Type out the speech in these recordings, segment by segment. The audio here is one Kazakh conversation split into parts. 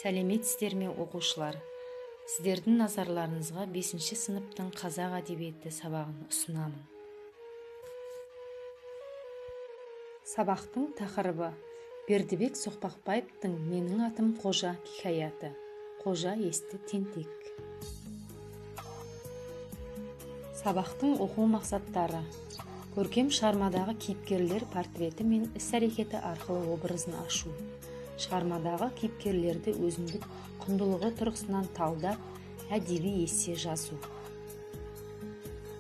Сәлеметсіздер ме, оқушылар? Сіздердің назарларыңызға 5-ші сыныптың қазақ әдебиеті сабағын ұсынамын. Сабақтың тақырыбы Бердібек Соқпақбаевтың «Менің атым Қожа» хикаяты. Қожа есті тентек. Сабақтың оқу мақсаттары: көркем шығармадағы кейіпкерлер портреті мен іс-әрекеті арқылы образын ашу. Шығармадағы кейіпкерлерді өзіндік құндылығы тұрғысынан талдап, әдеби эссе жазу.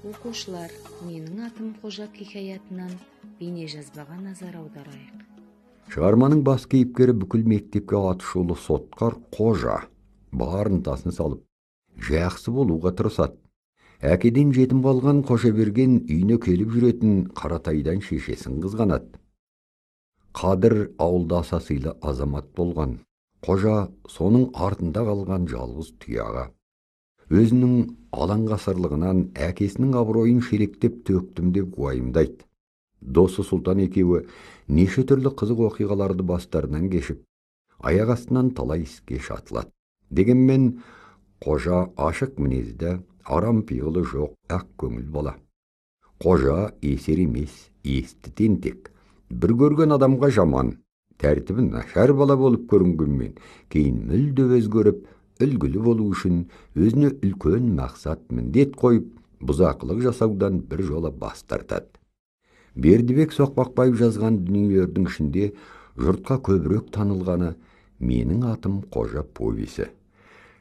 Оқушылар, «Менің атым Қожа» хикаятынан бейне жазбаға назар аударайық. Шығарманың бас кейіпкері бүкіл мектепке атышулы соткар Қожа. Бар ынтасын салып, жақсы болуға тырысады. Әкеден жетім қалған Қожаберген үйіне келіп жүретін Қаратайдан шешесін қызғанады. Қадыр ауылда аса сыйлы азамат болған. Қожа соның артында қалған жалғыз тұяға. Өзінің алаң ғасырлығынан әкесінің абыройын шелектеп төктім деп уайымдайды. Досы Сұлтан екеуі неше түрлі қызық оқиғаларды бастарынан кешіп, аяқ астынан талай іске шатылады. Дегенмен Қожа ашық мінезді, арам пиғылы жоқ, ақ көңіл бала. Қожа есер емес, есті тентек. Бір көрген адамға жаман, тәртібі нашар бала болып көрінгенмен, кейін мүлде өзгеріп, үлгілі болу үшін өзіне үлкен мақсат міндет қойып, бұзақылық жасаудан бір жола бас тартады. Бердібек Соқпақбаев жазған дүниелердің ішінде жұртқа көбірек танылғаны «Менің атым Қожа» повесі.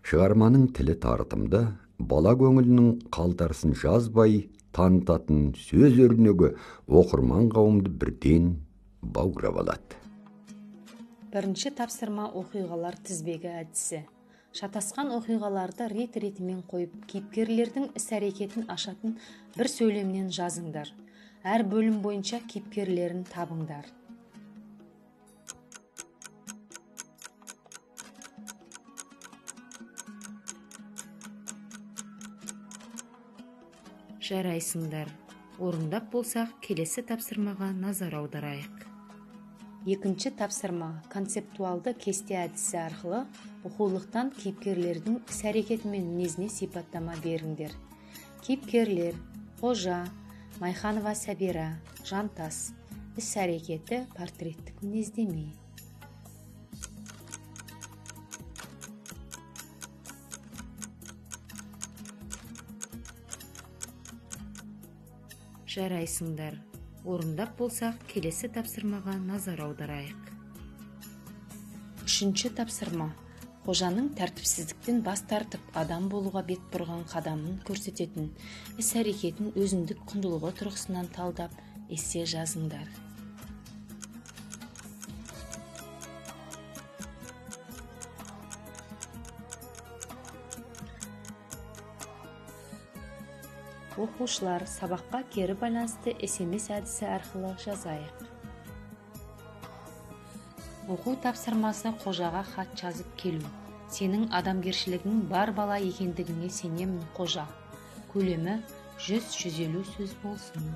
Шығарманың тілі тартымды, бала көңілінің қалтарысын жазбай танытатын сөз өрнегі оқырман қауымды бірден баурап алады. Бірінші тапсырма оқиғалар тізбегі әдісі. Шатасқан оқиғаларды рет-ретімен қойып, кейіпкерлердің іс-әрекетін ашатын бір сөйлемнен жазыңдар. Әр бөлім бойынша кейіпкерлерін табыңдар. Жарайсыңдар. Орындап болсақ, келесі тапсырмаға назар аударайық. Екінші тапсырма концептуалды кесте әдісі арқылы оқулықтан кейіпкерлердің іс-әрекеті мен мінезіне сипаттама беріңдер. Кейіпкерлер: Қожа, Майханова Сәбира, Жантас. Іс-әрекеті портреттік мінездеме. Жарайсыңдар. Орындап болсақ, келесі тапсырмаға назар аударайық. Үшінші тапсырма Қожаның тәртіпсіздіктен бас тартып, адам болуға бет бұрған қадамын көрсететін іс-әрекетін өзіндік құндылығы тұрғысынан талдап, эссе жазыңдар. Оқушылар, сабаққа кері байланысты SMS әдісі арқылы жазайық. Оқу тапсырмасы Қожаға хат жазып келу. Сенің адамгершілігің бар бала екендігіне сенемін, Қожа. Көлемі 100-150 сөз болсын.